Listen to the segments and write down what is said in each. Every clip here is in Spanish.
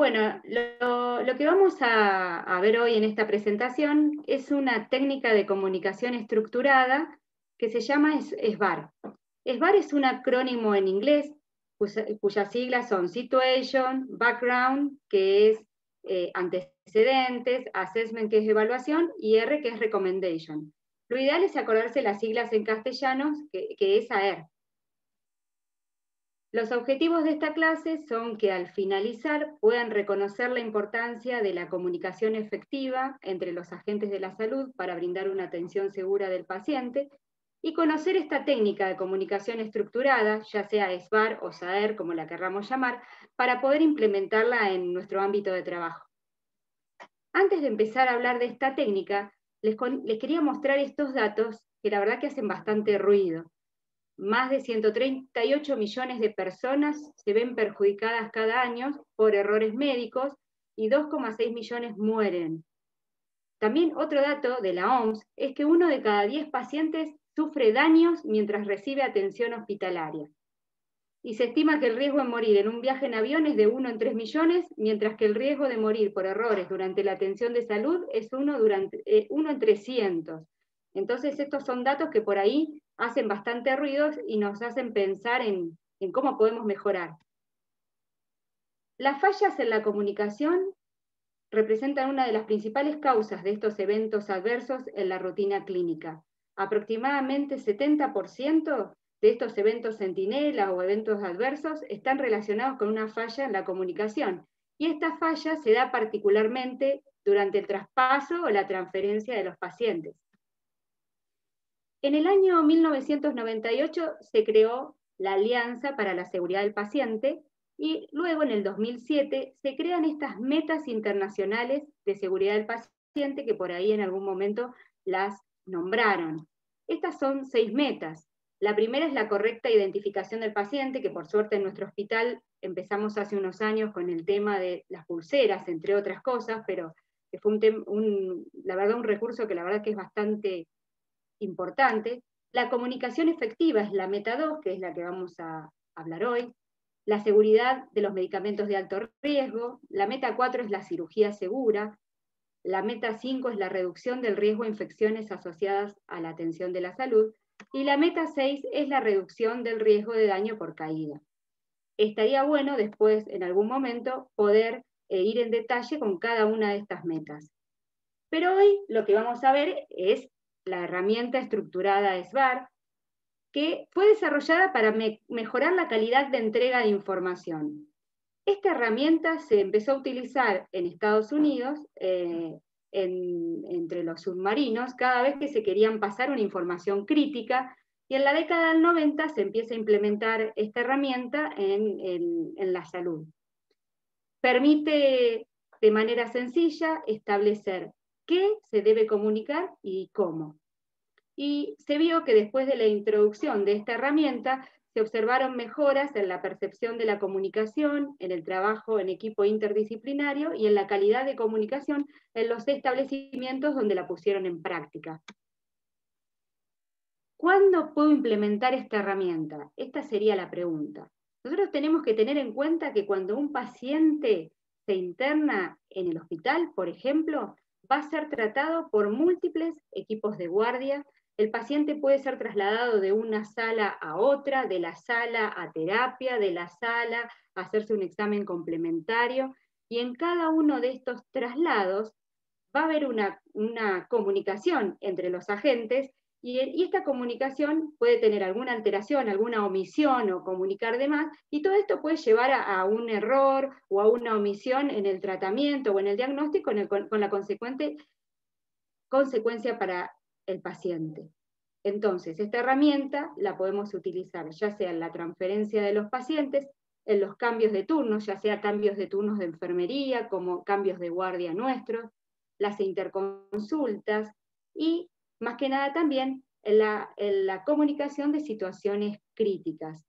Bueno, lo que vamos a ver hoy en esta presentación es una técnica de comunicación estructurada que se llama SBAR. SBAR es un acrónimo en inglés cuyas siglas son Situation, Background, que es antecedentes, Assessment, que es evaluación, y R, que es Recommendation. Lo ideal es acordarse las siglas en castellano, que es AER. Los objetivos de esta clase son que al finalizar puedan reconocer la importancia de la comunicación efectiva entre los agentes de la salud para brindar una atención segura del paciente y conocer esta técnica de comunicación estructurada, ya sea SBAR o SAER, como la querramos llamar, para poder implementarla en nuestro ámbito de trabajo. Antes de empezar a hablar de esta técnica, les quería mostrar estos datos que la verdad que hacen bastante ruido. Más de 138 millones de personas se ven perjudicadas cada año por errores médicos y 2,6 millones mueren. También otro dato de la OMS es que 1 de cada 10 pacientes sufre daños mientras recibe atención hospitalaria. Y se estima que el riesgo de morir en un viaje en avión es de 1 en 3 millones, mientras que el riesgo de morir por errores durante la atención de salud es 1 en 300. Entonces estos son datos que por ahí hacen bastante ruido y nos hacen pensar en cómo podemos mejorar. Las fallas en la comunicación representan una de las principales causas de estos eventos adversos en la rutina clínica. Aproximadamente 70% de estos eventos centinela o eventos adversos están relacionados con una falla en la comunicación, y esta falla se da particularmente durante el traspaso o la transferencia de los pacientes. En el año 1998 se creó la Alianza para la Seguridad del Paciente, y luego en el 2007 se crean estas metas internacionales de seguridad del paciente que por ahí en algún momento las nombraron. Estas son 6 metas. La primera es la correcta identificación del paciente, que por suerte en nuestro hospital empezamos hace unos años con el tema de las pulseras, entre otras cosas, pero que fue la verdad un recurso que la verdad que es bastante importante. La comunicación efectiva es la meta 2, que es la que vamos a hablar hoy. La seguridad de los medicamentos de alto riesgo. La meta 4 es la cirugía segura. La meta 5 es la reducción del riesgo de infecciones asociadas a la atención de la salud. Y la meta 6 es la reducción del riesgo de daño por caída. Estaría bueno después, en algún momento, poder ir en detalle con cada una de estas metas. Pero hoy lo que vamos a ver es la herramienta estructurada SBAR, que fue desarrollada para mejorar la calidad de entrega de información. Esta herramienta se empezó a utilizar en Estados Unidos entre los submarinos cada vez que se querían pasar una información crítica, y en la década del 90 se empieza a implementar esta herramienta en la salud. Permite de manera sencilla establecer qué se debe comunicar y cómo. Y se vio que después de la introducción de esta herramienta se observaron mejoras en la percepción de la comunicación, en el trabajo en equipo interdisciplinario y en la calidad de comunicación en los establecimientos donde la pusieron en práctica. ¿Cuándo puedo implementar esta herramienta? Esta sería la pregunta. Nosotros tenemos que tener en cuenta que cuando un paciente se interna en el hospital, por ejemplo, va a ser tratado por múltiples equipos de guardia. El paciente puede ser trasladado de una sala a otra, de la sala a terapia, de la sala a hacerse un examen complementario, y en cada uno de estos traslados va a haber una comunicación entre los agentes, y esta comunicación puede tener alguna alteración, alguna omisión o comunicar de más, y todo esto puede llevar a un error o a una omisión en el tratamiento o en el diagnóstico con la consecuente consecuencia para el paciente. Entonces, esta herramienta la podemos utilizar ya sea en la transferencia de los pacientes, en los cambios de turnos, ya sea cambios de turnos de enfermería, como cambios de guardia nuestros, las interconsultas, y más que nada también en la comunicación de situaciones críticas.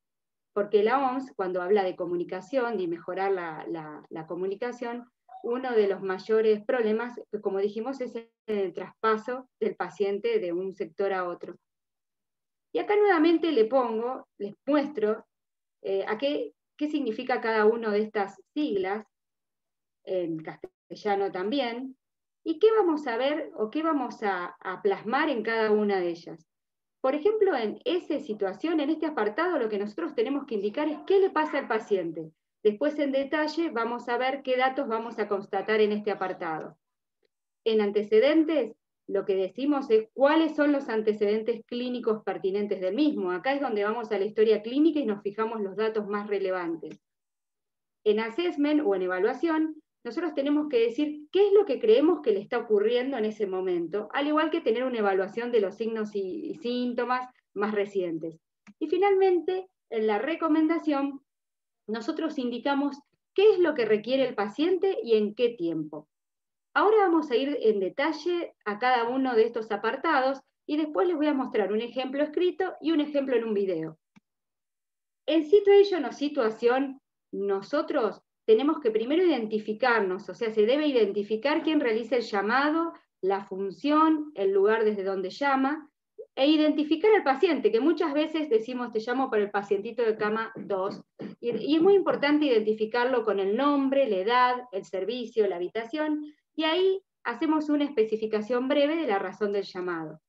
Porque la OMS, cuando habla de comunicación, de mejorar la comunicación, uno de los mayores problemas, como dijimos, es el traspaso del paciente de un sector a otro. Y acá nuevamente les muestro qué significa cada una de estas siglas. en castellano también. ¿Y qué vamos a ver o qué vamos a plasmar en cada una de ellas? Por ejemplo, en esa situación, en este apartado, lo que nosotros tenemos que indicar es qué le pasa al paciente. Después, en detalle, vamos a ver qué datos vamos a constatar en este apartado. En antecedentes, lo que decimos es cuáles son los antecedentes clínicos pertinentes del mismo. Acá es donde vamos a la historia clínica y nos fijamos los datos más relevantes. En assessment o en evaluación, nosotros tenemos que decir qué es lo que creemos que le está ocurriendo en ese momento, al igual que tener una evaluación de los signos y síntomas más recientes. Y finalmente, en la recomendación, nosotros indicamos qué es lo que requiere el paciente y en qué tiempo. Ahora vamos a ir en detalle a cada uno de estos apartados y después les voy a mostrar un ejemplo escrito y un ejemplo en un video. En situation o situación, nosotros tenemos que primero identificarnos, o sea, se debe identificar quién realiza el llamado, la función, el lugar desde donde llama, e identificar al paciente, que muchas veces decimos te llamo para el pacientito de cama 2, y es muy importante identificarlo con el nombre, la edad, el servicio, la habitación, y ahí hacemos una especificación breve de la razón del llamado.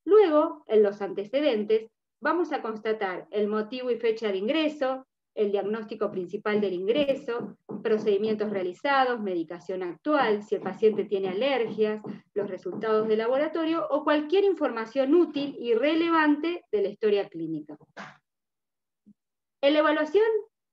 Luego, en los antecedentes, vamos a constatar el motivo y fecha de ingreso, el diagnóstico principal del ingreso, procedimientos realizados, medicación actual, si el paciente tiene alergias, los resultados de laboratorio o cualquier información útil y relevante de la historia clínica. En la evaluación,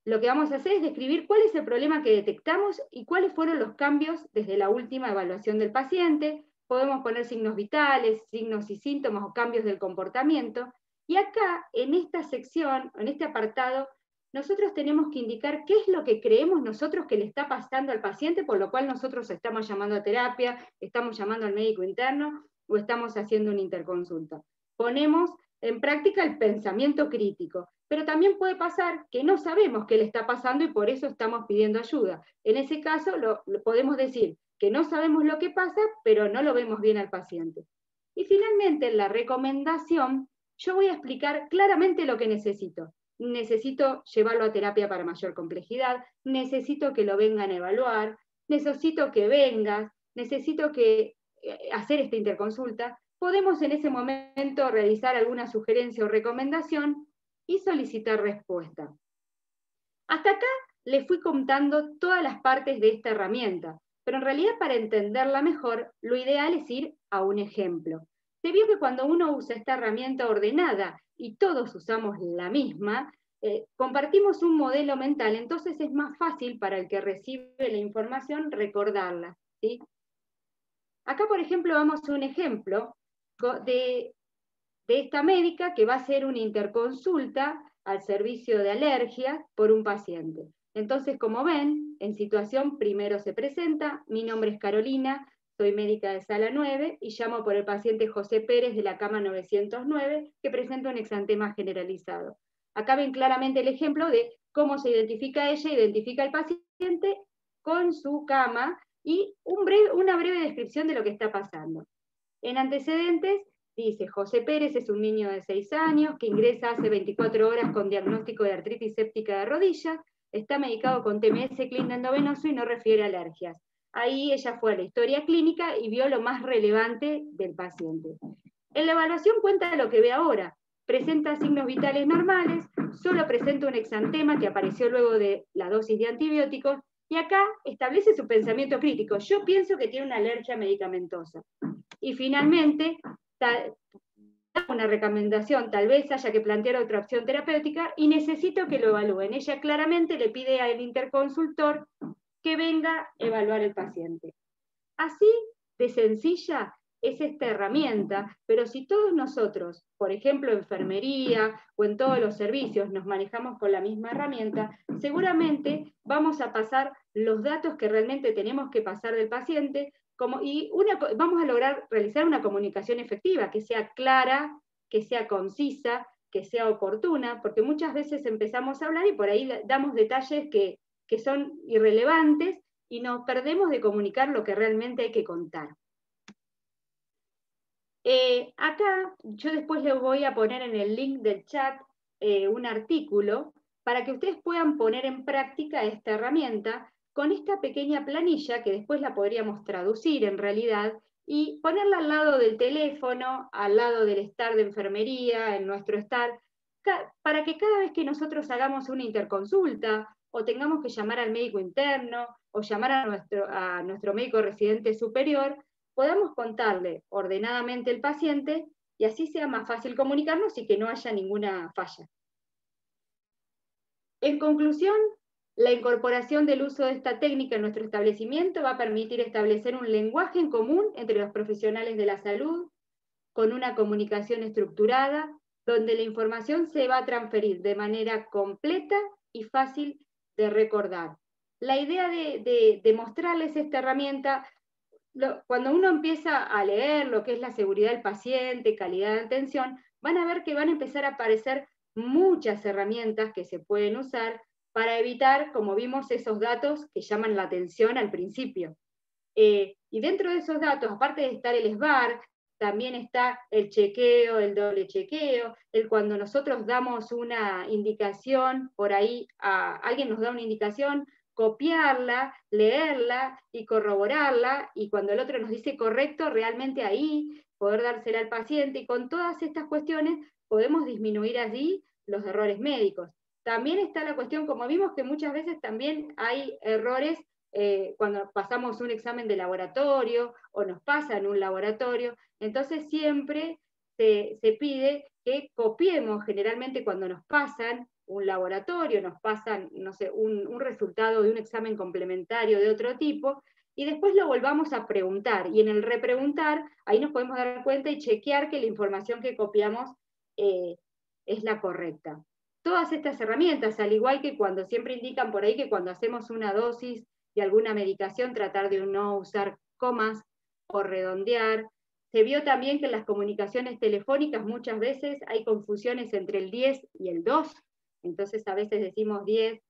lo que vamos a hacer es describir cuál es el problema que detectamos y cuáles fueron los cambios desde la última evaluación del paciente. Podemos poner signos vitales, signos y síntomas o cambios del comportamiento. Y acá, en esta sección, en este apartado, nosotros tenemos que indicar qué es lo que creemos nosotros que le está pasando al paciente, por lo cual nosotros estamos llamando a terapia, estamos llamando al médico interno o estamos haciendo una interconsulta. Ponemos en práctica el pensamiento crítico, pero también puede pasar que no sabemos qué le está pasando y por eso estamos pidiendo ayuda. En ese caso, lo podemos decir que no sabemos lo que pasa, pero no lo vemos bien al paciente. Y finalmente, en la recomendación, yo voy a explicar claramente lo que necesito. Necesito llevarlo a terapia para mayor complejidad, necesito que lo vengan a evaluar, necesito que vengas, necesito que hacer esta interconsulta. Podemos en ese momento realizar alguna sugerencia o recomendación y solicitar respuesta. Hasta acá les fui contando todas las partes de esta herramienta, pero en realidad para entenderla mejor, lo ideal es ir a un ejemplo. Se vio que cuando uno usa esta herramienta ordenada y todos usamos la misma, compartimos un modelo mental, entonces es más fácil para el que recibe la información recordarla, ¿sí? Acá, por ejemplo, vamos a un ejemplo de esta médica que va a hacer una interconsulta al servicio de alergias por un paciente. Entonces, como ven, en situación primero se presenta, mi nombre es Carolina, soy médica de sala 9 y llamo por el paciente José Pérez de la cama 909 que presenta un exantema generalizado. Acá ven claramente el ejemplo de cómo se identifica ella, identifica al paciente con su cama y una breve descripción de lo que está pasando. En antecedentes, dice, José Pérez es un niño de 6 años que ingresa hace 24 horas con diagnóstico de artritis séptica de rodillas, está medicado con TMS clínico endovenoso y no refiere alergias. Ahí ella fue a la historia clínica y vio lo más relevante del paciente. En la evaluación cuenta lo que ve ahora. Presenta signos vitales normales, solo presenta un exantema que apareció luego de la dosis de antibióticos y acá establece su pensamiento crítico. Yo pienso que tiene una alergia medicamentosa. Y finalmente, una recomendación, tal vez haya que plantear otra opción terapéutica y necesito que lo evalúen. Ella claramente le pide al interconsultor que venga a evaluar el paciente. Así de sencilla es esta herramienta, pero si todos nosotros, por ejemplo, enfermería o en todos los servicios, nos manejamos con la misma herramienta, seguramente vamos a pasar los datos que realmente tenemos que pasar del paciente vamos a lograr realizar una comunicación efectiva, que sea clara, que sea concisa, que sea oportuna, porque muchas veces empezamos a hablar y por ahí damos detalles que son irrelevantes y nos perdemos de comunicar lo que realmente hay que contar. Acá yo después les voy a poner en el link del chat un artículo para que ustedes puedan poner en práctica esta herramienta con esta pequeña planilla, que después la podríamos traducir en realidad, y ponerla al lado del teléfono, al lado del estar de enfermería, en nuestro estar, para que cada vez que nosotros hagamos una interconsulta, o tengamos que llamar al médico interno, o llamar a nuestro médico residente superior, podamos contarle ordenadamente el paciente, y así sea más fácil comunicarnos y que no haya ninguna falla. En conclusión, la incorporación del uso de esta técnica en nuestro establecimiento va a permitir establecer un lenguaje en común entre los profesionales de la salud, con una comunicación estructurada, donde la información se va a transferir de manera completa y fácil de recordar. La idea de mostrarles esta herramienta, cuando uno empieza a leer lo que es la seguridad del paciente, calidad de atención, van a ver que van a empezar a aparecer muchas herramientas que se pueden usar para evitar, como vimos, esos datos que llaman la atención al principio. Y dentro de esos datos, aparte de estar el SBAR, también está el chequeo, el doble chequeo, cuando nosotros damos una indicación, por ahí alguien nos da una indicación, copiarla, leerla y corroborarla, y cuando el otro nos dice correcto, realmente ahí poder dársela al paciente, y con todas estas cuestiones podemos disminuir allí los errores médicos. También está la cuestión, como vimos, que muchas veces también hay errores cuando pasamos un examen de laboratorio o nos pasan un laboratorio, entonces siempre se pide que copiemos, generalmente cuando nos pasan un laboratorio, nos pasan, no sé, un resultado de un examen complementario de otro tipo, y después lo volvamos a preguntar, y en el repreguntar, ahí nos podemos dar cuenta y chequear que la información que copiamos es la correcta. Todas estas herramientas, al igual que cuando siempre indican por ahí que cuando hacemos una dosis de alguna medicación, tratar de no usar comas o redondear. Se vio también que en las comunicaciones telefónicas muchas veces hay confusiones entre el 10 y el 2, entonces a veces decimos 10,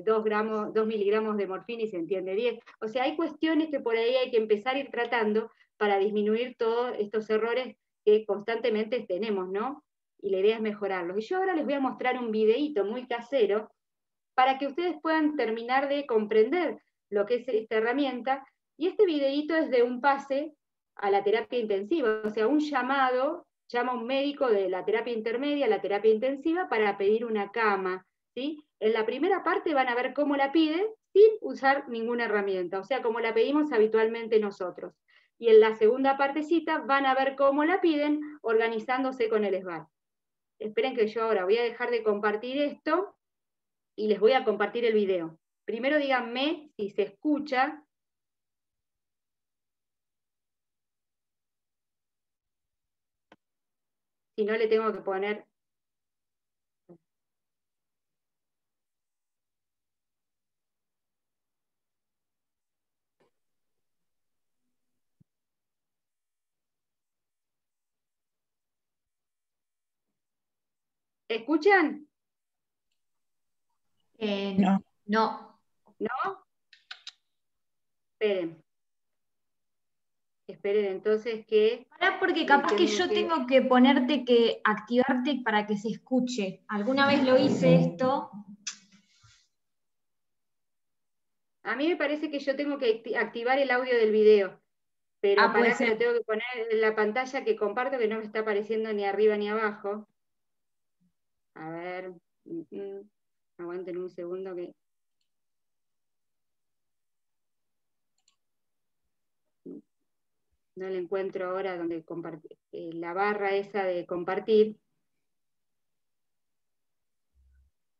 2 miligramos de morfina y se entiende 10. O sea, hay cuestiones que por ahí hay que empezar a ir tratando para disminuir todos estos errores que constantemente tenemos, ¿no? Y la idea es mejorarlos. Y yo ahora les voy a mostrar un videíto muy casero para que ustedes puedan terminar de comprender lo que es esta herramienta, y este videíto es de un pase a la terapia intensiva, o sea, un llamado, llama un médico de la terapia intermedia a la terapia intensiva para pedir una cama, ¿sí? En la primera parte van a ver cómo la piden sin usar ninguna herramienta, o sea, como la pedimos habitualmente nosotros. Y en la segunda partecita van a ver cómo la piden organizándose con el SBAR. Esperen que yo ahora voy a dejar de compartir esto y les voy a compartir el video. Primero díganme si se escucha. Si no, le tengo que poner... ¿Escuchan? No. No. ¿No? Esperen. Esperen entonces que... Pará, porque capaz que yo tengo que ponerte que activarte para que se escuche. Alguna vez lo hice esto. A mí me parece que yo tengo que activar el audio del video, pero Puede para que ser. lo tengo que poner en la pantalla que comparto, que no me está apareciendo ni arriba ni abajo. A ver, aguanten un segundo que... No le encuentro ahora donde compartir, la barra esa de compartir.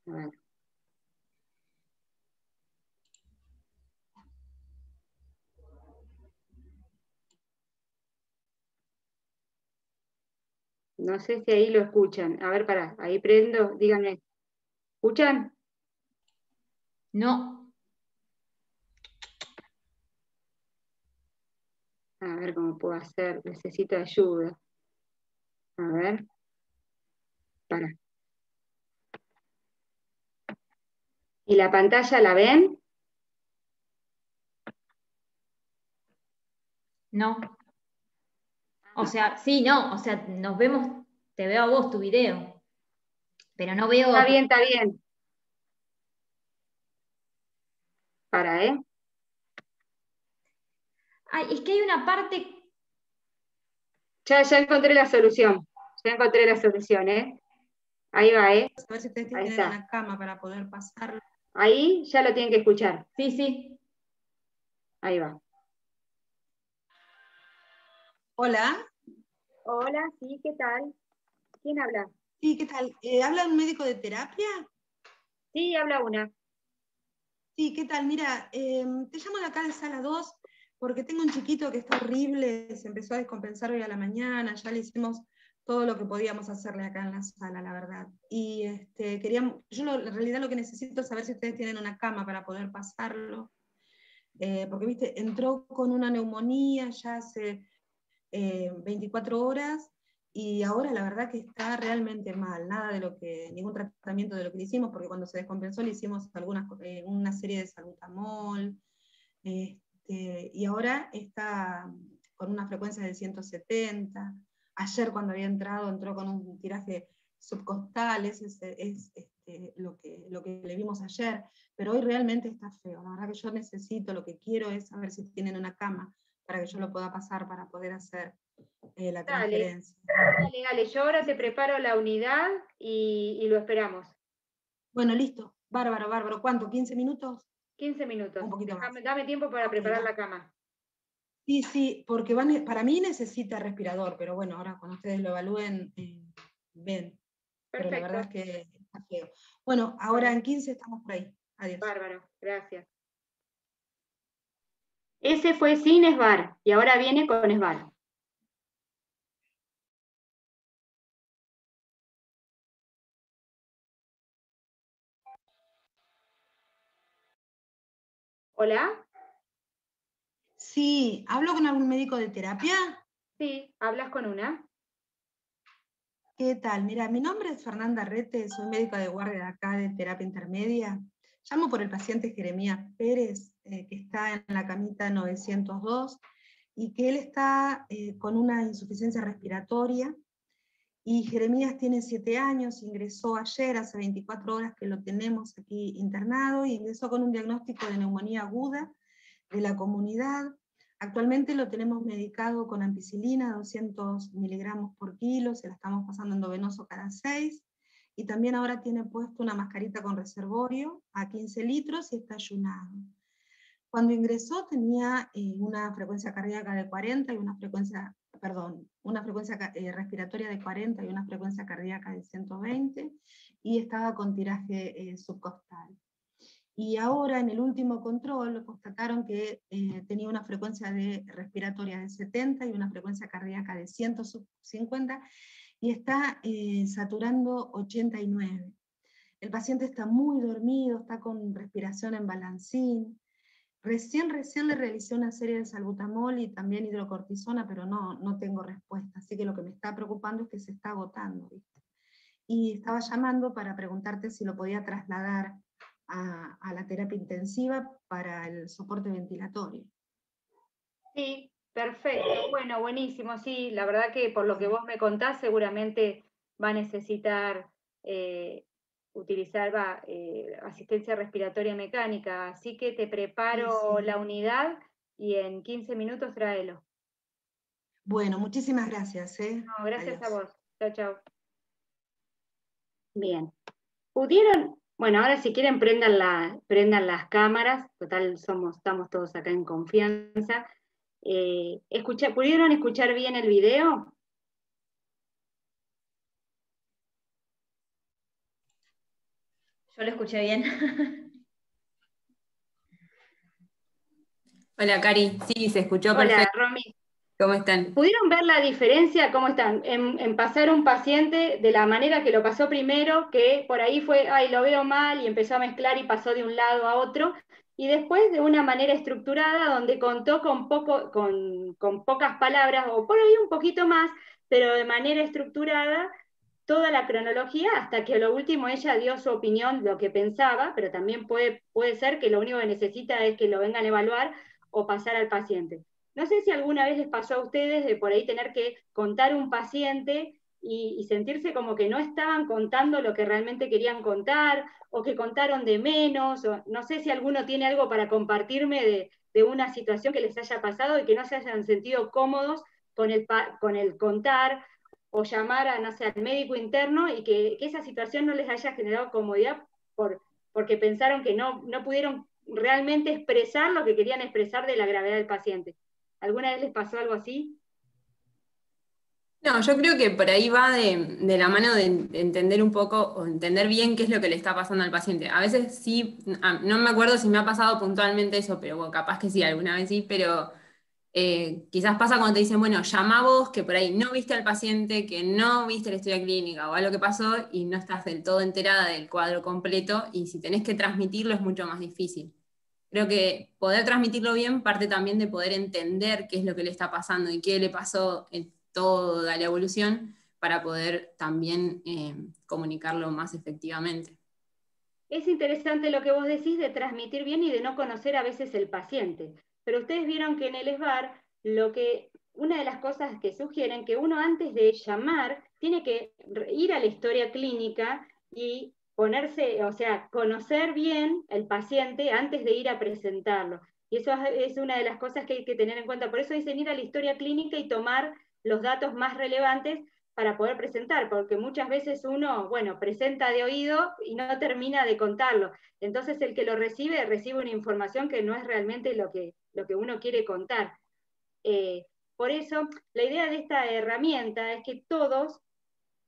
A ver. No sé si ahí lo escuchan. A ver, pará, ahí prendo, díganme. ¿Escuchan? No. A ver cómo puedo hacer, necesito ayuda. A ver, pará. ¿Y la pantalla la ven? No. O sea, sí, no. O sea, nos vemos, te veo a vos tu video. Pero no veo. Está bien, está bien. Para, ¿eh? Ay, es que hay una parte. Ya encontré la solución. Ya encontré la solución, ¿eh? Ahí va, ¿eh? A ver si ustedes Ahí tienen está. una cama para poder pasarlo. Ahí ya lo tienen que escuchar. Sí, sí. Ahí va. Hola. Hola, sí, ¿qué tal? ¿Quién habla? Sí, ¿qué tal? ¿Habla un médico de terapia? Sí, habla una. Sí, ¿qué tal? Mira, te llamo de acá de sala 2 porque tengo un chiquito que está horrible, se empezó a descompensar hoy a la mañana, ya le hicimos todo lo que podíamos hacerle acá en la sala, la verdad. Y en realidad lo que necesito es saber si ustedes tienen una cama para poder pasarlo, porque, viste, entró con una neumonía ya hace 24 horas y ahora la verdad que está realmente mal, ningún tratamiento de lo que le hicimos, porque cuando se descompensó le hicimos una serie de salbutamol, y ahora está con una frecuencia de 170. Ayer cuando había entró con un tiraje subcostal, lo que le vimos ayer, pero hoy realmente está feo. La verdad que yo necesito, lo que quiero es saber si tienen una cama para que yo lo pueda pasar para poder hacer la transferencia. Dale, yo ahora te preparo la unidad y lo esperamos. Bueno, listo, bárbaro. ¿Cuánto? ¿15 minutos? 15 minutos. Un poquito más. Dame tiempo para preparar la cama. Sí, porque para mí necesita respirador, pero bueno, ahora cuando ustedes lo evalúen, ven. Perfecto. Pero la verdad es que está feo. Bueno, ahora en 15 estamos por ahí. Adiós. Bárbaro, gracias. Ese fue sin esbar y ahora viene con esbar. ¿Hola? Sí, ¿hablo con algún médico de terapia? Sí, hablas con una. ¿Qué tal? Mira, mi nombre es Fernanda Rete, soy médica de guardia de acá de terapia intermedia. Llamo por el paciente Jeremías Pérez, que está en la camita 902, y que él está con una insuficiencia respiratoria. Y Jeremías tiene 7 años, ingresó ayer, hace 24 horas que lo tenemos aquí internado, y ingresó con un diagnóstico de neumonía aguda de la comunidad. Actualmente lo tenemos medicado con ampicilina, 200 miligramos por kilo, se la estamos pasando endovenoso cada 6, y también ahora tiene puesto una mascarita con reservorio a 15 litros y está ayunado. Cuando ingresó tenía una frecuencia cardíaca de 40 y una frecuencia respiratoria de 40 y una frecuencia cardíaca de 120, y estaba con tiraje subcostal. Y ahora en el último control constataron que tenía una frecuencia respiratoria de 70 y una frecuencia cardíaca de 150, y está saturando 89. El paciente está muy dormido, está con respiración en balancín. Recién le realicé una serie de salbutamol y también hidrocortisona, pero no tengo respuesta, así que lo que me está preocupando es que se está agotando, ¿viste? Y estaba llamando para preguntarte si lo podía trasladar a la terapia intensiva para el soporte ventilatorio. Sí, perfecto. Bueno, buenísimo. Sí, la verdad que por lo que vos me contás, seguramente va a necesitar utilizar asistencia respiratoria mecánica. Así que te preparo Sí. la unidad y en 15 minutos tráelo. Bueno, muchísimas gracias. No, gracias a Adiós. vos. Chao, chao. Bien. ¿Pudieron? Bueno, ahora si quieren prendan las cámaras, total estamos todos acá en confianza. ¿Pudieron escuchar bien el video? Yo lo escuché bien. Hola, Cari. Sí, se escuchó Hola, perfecto. Romy. ¿Cómo están? ¿Pudieron ver la diferencia, cómo están, en pasar un paciente de la manera que lo pasó primero, que por ahí fue, ay, lo veo mal, y empezó a mezclar y pasó de un lado a otro, y después de una manera estructurada donde contó con pocas palabras, o por ahí un poquito más, pero de manera estructurada, toda la cronología hasta que a lo último ella dio su opinión, lo que pensaba, pero también puede ser que lo único que necesita es que lo vengan a evaluar o pasar al paciente. No sé si alguna vez les pasó a ustedes de por ahí tener que contar un paciente y sentirse como que no estaban contando lo que realmente querían contar, o que contaron de menos, o no sé si alguno tiene algo para compartirme de una situación que les haya pasado y que no se hayan sentido cómodos con el contar o llamar a, no sé, al médico interno y que esa situación no les haya generado comodidad porque pensaron que no pudieron realmente expresar lo que querían expresar de la gravedad del paciente. ¿Alguna vez les pasó algo así? No, yo creo que por ahí va de la mano de entender un poco o entender bien qué es lo que le está pasando al paciente. A veces sí, no me acuerdo si me ha pasado puntualmente eso, pero bueno, capaz que sí, alguna vez sí, pero quizás pasa cuando te dicen, bueno, llama vos, que por ahí no viste al paciente, que no viste la historia clínica o algo que pasó y no estás del todo enterada del cuadro completo y si tenés que transmitirlo es mucho más difícil. Creo que poder transmitirlo bien parte también de poder entender qué es lo que le está pasando y qué le pasó en toda la evolución para poder también comunicarlo más efectivamente. Es interesante lo que vos decís de transmitir bien y de no conocer a veces el paciente. Pero ustedes vieron que en el SBAR, una de las cosas que sugieren que uno antes de llamar tiene que ir a la historia clínica y ponerse, o sea, conocer bien el paciente antes de ir a presentarlo. Y eso es una de las cosas que hay que tener en cuenta. Por eso dicen ir a la historia clínica y tomar los datos más relevantes para poder presentar, porque muchas veces uno, bueno, presenta de oído y no termina de contarlo. Entonces el que lo recibe una información que no es realmente lo que uno quiere contar. Por eso, la idea de esta herramienta es que todos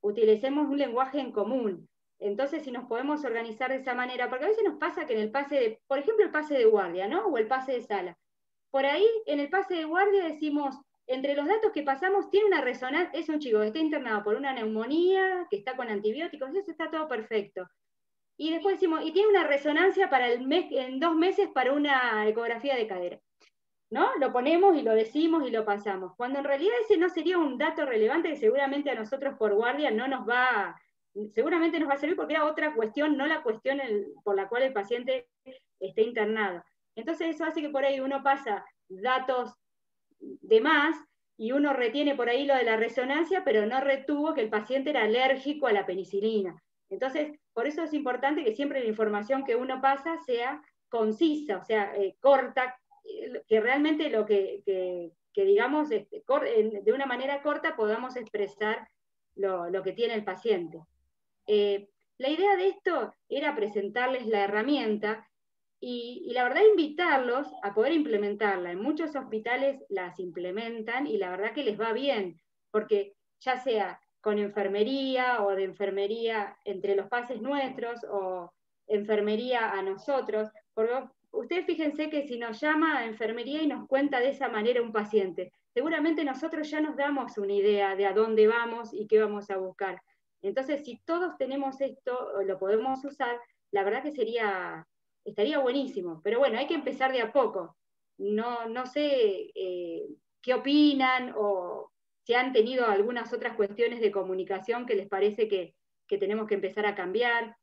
utilicemos un lenguaje en común. Entonces, si nos podemos organizar de esa manera, porque a veces nos pasa que en el pase de, por ejemplo, el pase de guardia, ¿no? O el pase de sala. Por ahí, en el pase de guardia decimos, entre los datos que pasamos, tiene una resonancia, es un chico que está internado por una neumonía, que está con antibióticos, eso está todo perfecto. Y después decimos, y tiene una resonancia para en 2 meses para una ecografía de cadera. ¿No? Lo ponemos y lo decimos y lo pasamos. Cuando en realidad ese no sería un dato relevante que seguramente a nosotros por guardia no nos va, seguramente nos va a servir porque era otra cuestión, no la cuestión por la cual el paciente esté internado. Entonces eso hace que por ahí uno pasa datos de más y uno retiene por ahí lo de la resonancia, pero no retuvo que el paciente era alérgico a la penicilina. Entonces, por eso es importante que siempre la información que uno pasa sea concisa, o sea, corta, que realmente lo que digamos, de una manera corta podamos expresar lo que tiene el paciente. La idea de esto era presentarles la herramienta y la verdad invitarlos a poder implementarla. En muchos hospitales las implementan y la verdad que les va bien, porque ya sea con enfermería o de enfermería entre los pases nuestros o enfermería a nosotros, porque ustedes fíjense que si nos llama a enfermería y nos cuenta de esa manera un paciente, seguramente nosotros ya nos damos una idea de a dónde vamos y qué vamos a buscar. Entonces, si todos tenemos esto, o lo podemos usar, la verdad que estaría buenísimo. Pero bueno, hay que empezar de a poco. No sé qué opinan o si han tenido algunas otras cuestiones de comunicación que les parece que tenemos que empezar a cambiar.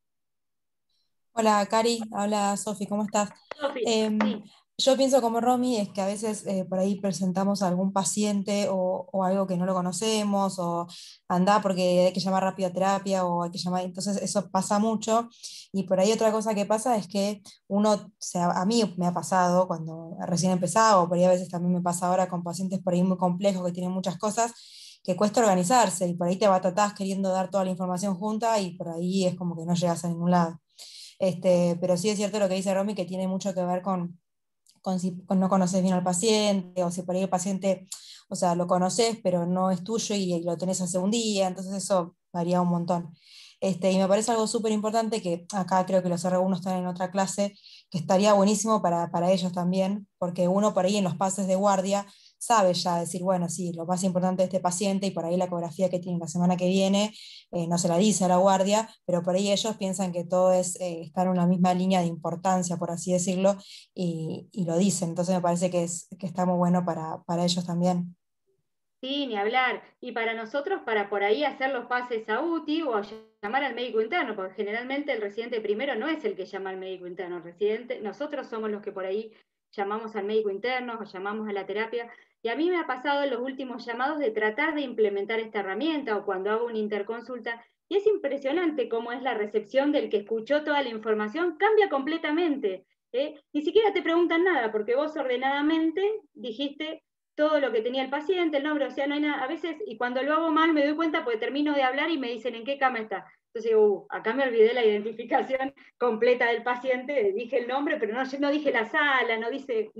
Hola, Cari, habla Sofi, ¿cómo estás? Sofi, Em, sí. yo pienso como Romy, es que a veces por ahí presentamos a algún paciente o algo que no lo conocemos, o anda porque hay que llamar rápido a terapia, o hay que llamar, entonces eso pasa mucho. Y por ahí otra cosa que pasa es que uno, o sea, a mí me ha pasado cuando recién empezaba, o por ahí a veces también me pasa ahora con pacientes por ahí muy complejos que tienen muchas cosas, que cuesta organizarse, y por ahí te batatás queriendo dar toda la información junta, y por ahí es como que no llegas a ningún lado. Pero sí es cierto lo que dice Romy, que tiene mucho que ver con si no conoces bien al paciente, o si por ahí el paciente, o sea, lo conoces, pero no es tuyo y lo tenés hace un día, entonces eso varía un montón. Y me parece algo súper importante que acá creo que los R1 están en otra clase, que estaría buenísimo para ellos también, porque uno por ahí en los pases de guardia sabe ya decir, bueno, sí, lo más importante de este paciente y por ahí la ecografía que tiene la semana que viene no se la dice a la guardia, pero por ahí ellos piensan que todo es estar en una misma línea de importancia, por así decirlo, y lo dicen. Entonces me parece que está muy bueno para ellos también. Sí, ni hablar. Y para nosotros, para por ahí hacer los pases a UTI o a llamar al médico interno, porque generalmente el residente primero no es el que llama al médico interno, nosotros somos los que por ahí llamamos al médico interno o llamamos a la terapia. Y a mí me ha pasado en los últimos llamados de tratar de implementar esta herramienta o cuando hago una interconsulta, y es impresionante cómo es la recepción del que escuchó toda la información, cambia completamente. Ni siquiera te preguntan nada, porque vos ordenadamente dijiste todo lo que tenía el paciente, el nombre, o sea, no hay nada. A veces, y cuando lo hago mal me doy cuenta porque termino de hablar y me dicen en qué cama está. Entonces digo, acá me olvidé la identificación completa del paciente, dije el nombre, pero no dije la sala, no dije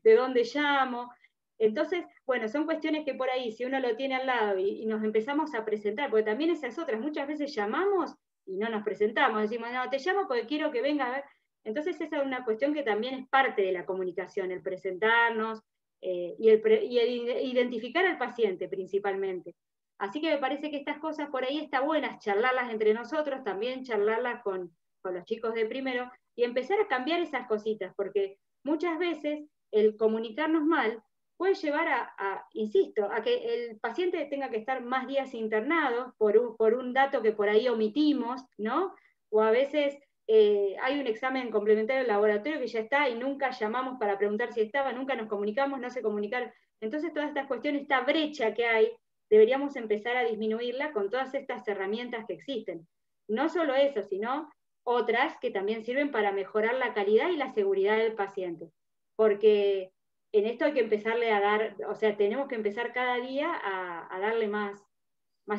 de dónde llamo. Entonces, bueno, son cuestiones que por ahí, si uno lo tiene al lado y nos empezamos a presentar, porque también esas otras, muchas veces llamamos y no nos presentamos, decimos, no, te llamo porque quiero que venga a ver. Entonces esa es una cuestión que también es parte de la comunicación, el presentarnos y el identificar al paciente principalmente. Así que me parece que estas cosas por ahí está buenas, charlarlas entre nosotros, también charlarlas con los chicos de primero, y empezar a cambiar esas cositas, porque muchas veces el comunicarnos mal puede llevar insisto, a que el paciente tenga que estar más días internado por un dato que por ahí omitimos, ¿no? O a veces hay un examen complementario del laboratorio que ya está y nunca llamamos para preguntar si estaba, nunca nos comunicamos, no se comunicaron. Entonces todas estas cuestiones, esta brecha que hay, deberíamos empezar a disminuirla con todas estas herramientas que existen. No solo eso, sino otras que también sirven para mejorar la calidad y la seguridad del paciente. Porque en esto hay que empezarle a dar, o sea, tenemos que empezar cada día a darle más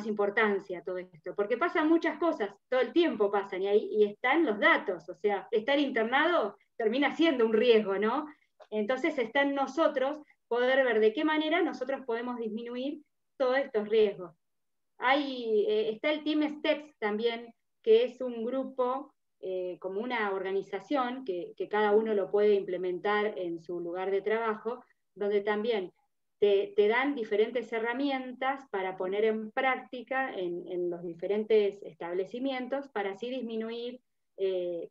importancia a todo esto, porque pasan muchas cosas, todo el tiempo pasan, y están los datos, o sea, estar internado termina siendo un riesgo, ¿no? Entonces está en nosotros poder ver de qué manera nosotros podemos disminuir todos estos riesgos. Está el Team Steps también, que es un grupo, como una organización, que cada uno lo puede implementar en su lugar de trabajo, donde también te dan diferentes herramientas para poner en práctica en los diferentes establecimientos para así disminuir,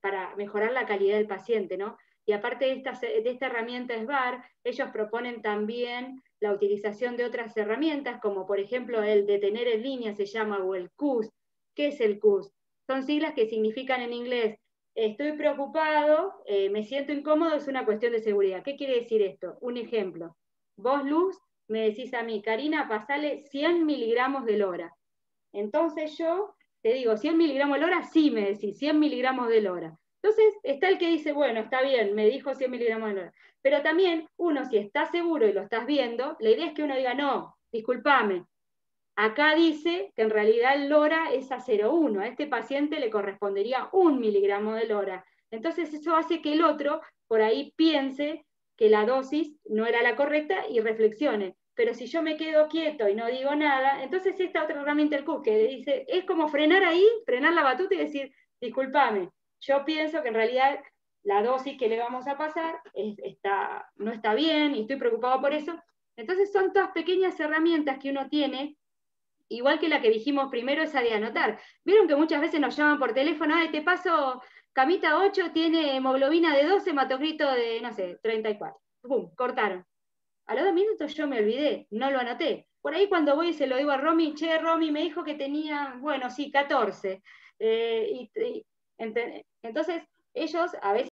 para mejorar la calidad del paciente, ¿no? Y aparte de esta herramienta SBAR, ellos proponen también la utilización de otras herramientas, como por ejemplo el detener en línea se llama, o el CUS. ¿Qué es el CUS? Son siglas que significan en inglés, estoy preocupado, me siento incómodo, es una cuestión de seguridad. ¿Qué quiere decir esto? Un ejemplo. Vos, Luz, me decís a mí, Karina, pasale 100 miligramos del hora. Entonces yo te digo, 100 miligramos del hora, sí me decís, 100 miligramos del hora. Entonces está el que dice, bueno, está bien, me dijo 100 miligramos del hora. Pero también uno, si está seguro y lo estás viendo, la idea es que uno diga, no, discúlpame, acá dice que en realidad el LORA es a 0,1, a este paciente le correspondería 1 miligramo del hora. Entonces eso hace que el otro por ahí piense que la dosis no era la correcta y reflexione. Pero si yo me quedo quieto y no digo nada, entonces esta otra herramienta, el CUS, que dice, es como frenar ahí, frenar la batuta y decir, discúlpame, yo pienso que en realidad la dosis que le vamos a pasar no está bien y estoy preocupado por eso. Entonces son todas pequeñas herramientas que uno tiene, igual que la que dijimos primero, esa de anotar. Vieron que muchas veces nos llaman por teléfono, te paso, camita 8 tiene hemoglobina de 12, hematocrito de, no sé, 34. ¡Pum! Cortaron. A los 2 minutos yo me olvidé, no lo anoté. Por ahí cuando voy y se lo digo a Romy, che, Romy me dijo que tenía, bueno, sí, 14. Entonces, ellos a veces